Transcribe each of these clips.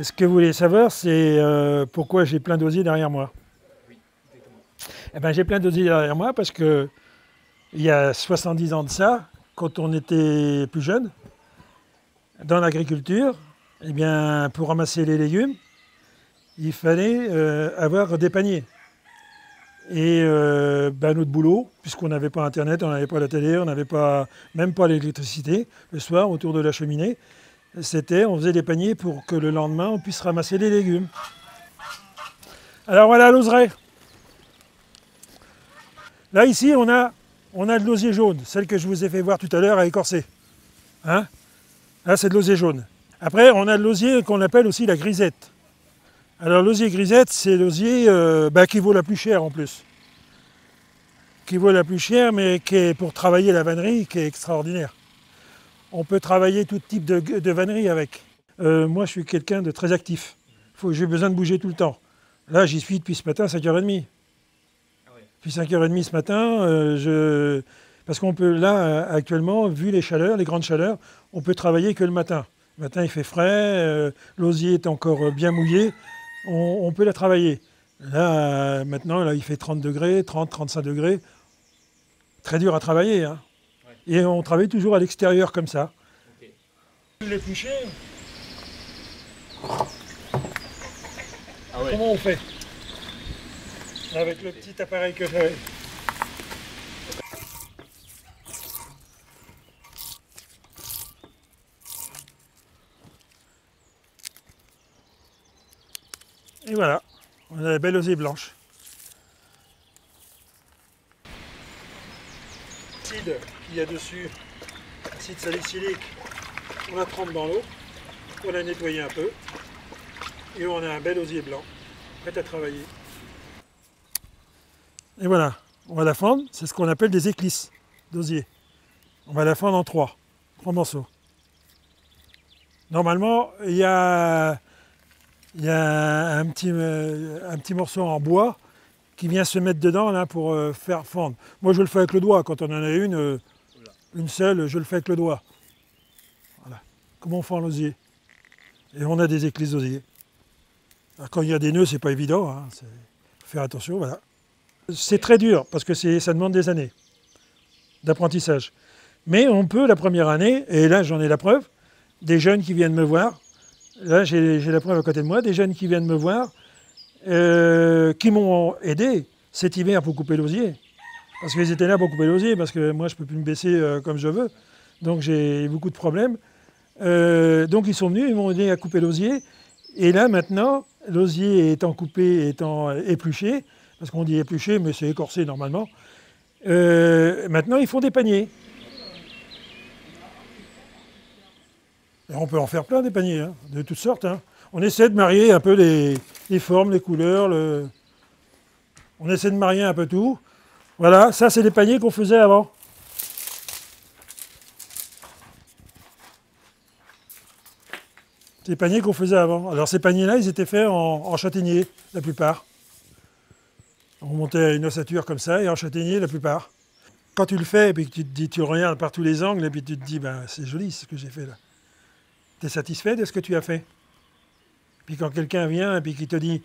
Ce que vous voulez savoir, c'est pourquoi j'ai plein d'osiers derrière moi. Oui, exactement. Eh ben, j'ai plein d'osiers derrière moi parce que il y a 70 ans de ça, quand on était plus jeune, dans l'agriculture, eh bien, pour ramasser les légumes, il fallait avoir des paniers. Et ben, notre boulot, puisqu'on n'avait pas Internet, on n'avait pas la télé, on n'avait pas, même pas l'électricité, le soir, autour de la cheminée, on faisait des paniers pour que le lendemain, on puisse ramasser les légumes. Alors voilà l'oseraie. Là, ici, on a de l'osier jaune, celle que je vous ai fait voir tout à l'heure à écorcer. Hein? Là, c'est de l'osier jaune. Après, on a de l'osier qu'on appelle aussi la grisette. Alors, l'osier grisette, c'est l'osier qui vaut la plus chère en plus. Qui vaut la plus chère, mais qui est pour travailler la vannerie, qui est extraordinaire. On peut travailler tout type de vannerie avec. Moi, je suis quelqu'un de très actif. J'ai besoin de bouger tout le temps. Là, j'y suis depuis ce matin, 5h30. Depuis 5h30 ce matin, parce qu'on peut, là, actuellement, vu les chaleurs, les grandes chaleurs, on peut travailler que le matin. Le matin, il fait frais, l'osier est encore bien mouillé, on peut la travailler. Là, maintenant, là, il fait 30 degrés, 30, 35 degrés. Très dur à travailler, hein. Ouais. Et on travaille toujours à l'extérieur comme ça. Okay. L'éplucher. Ah ouais. Comment on fait? Avec le petit appareil que j'avais. Et voilà, on a la belle osier blanche. L'acide qu'il y a dessus, l'acide salicylique, on la trempe dans l'eau, on la nettoie un peu, et on a un bel osier blanc, prêt à travailler. Et voilà, on va la fendre, c'est ce qu'on appelle des éclisses d'osier. On va la fendre en trois morceaux. Normalement, il y a un petit morceau en bois qui vient se mettre dedans là, pour faire fendre. Moi, je le fais avec le doigt. Quand on en a une seule, je le fais avec le doigt. Voilà. Comment on fend l'osier. Et on a des éclisses d'osier. Quand il y a des nœuds, c'est pas évident. Hein. Faut faire attention, voilà. C'est très dur parce que ça demande des années d'apprentissage. Mais on peut, la première année, et là j'en ai la preuve, des jeunes qui viennent me voir, là j'ai la preuve à côté de moi, des jeunes qui viennent me voir, qui m'ont aidé cet hiver pour couper l'osier. Parce qu'ils étaient là pour couper l'osier, parce que moi je ne peux plus me baisser comme je veux, donc j'ai beaucoup de problèmes. Donc ils sont venus, ils m'ont aidé à couper l'osier, et là maintenant, l'osier étant coupé, étant épluché, parce qu'on dit épluché, mais c'est écorcé normalement, maintenant ils font des paniers. Et on peut en faire plein des paniers, hein, de toutes sortes. Hein. On essaie de marier un peu les formes, les couleurs, on essaie de marier un peu tout. Voilà, ça c'est les paniers qu'on faisait avant. C'est les paniers qu'on faisait avant. Alors ces paniers-là, ils étaient faits en châtaignier, la plupart. On montait une ossature comme ça, et en châtaignier, la plupart. Quand tu le fais, et puis que tu te dis, tu le regardes par tous les angles, et puis tu te dis, ben, c'est joli ce que j'ai fait là. Tu es satisfait de ce que tu as fait? Puis quand quelqu'un vient et puis qui te dit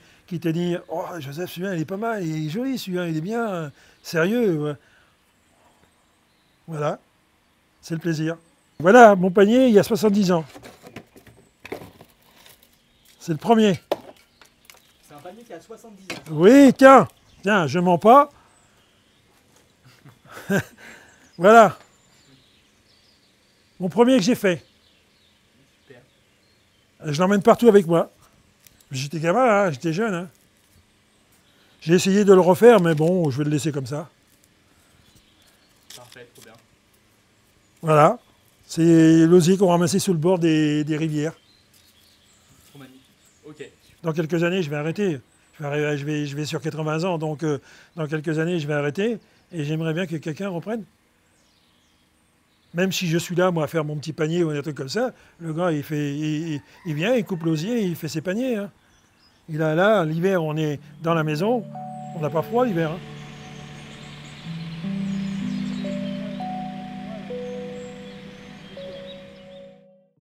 « Oh, Joseph, celui-là, il est pas mal, il est joli, celui-là, il est bien, sérieux. » Voilà, c'est le plaisir. Voilà, mon panier, il y a 70 ans. C'est le premier. C'est un panier qui a 70 ans. Oui, tiens, je mens pas. Voilà. Mon premier que j'ai fait. Super. Je l'emmène partout avec moi. J'étais gamin, hein, j'étais jeune. Hein. J'ai essayé de le refaire, mais bon, je vais le laisser comme ça. Parfait, trop bien. Voilà. C'est l'osier qu'on ramassait sur le bord des rivières. Trop magnifique. Ok. Dans quelques années, je vais arrêter. Je vais sur 80 ans, donc dans quelques années, je vais arrêter. Et j'aimerais bien que quelqu'un reprenne. Même si je suis là, moi, à faire mon petit panier ou un truc comme ça, le gars, il vient, il coupe l'osier, il fait ses paniers. Hein. Là, l'hiver, on est dans la maison, on n'a pas froid l'hiver. Hein.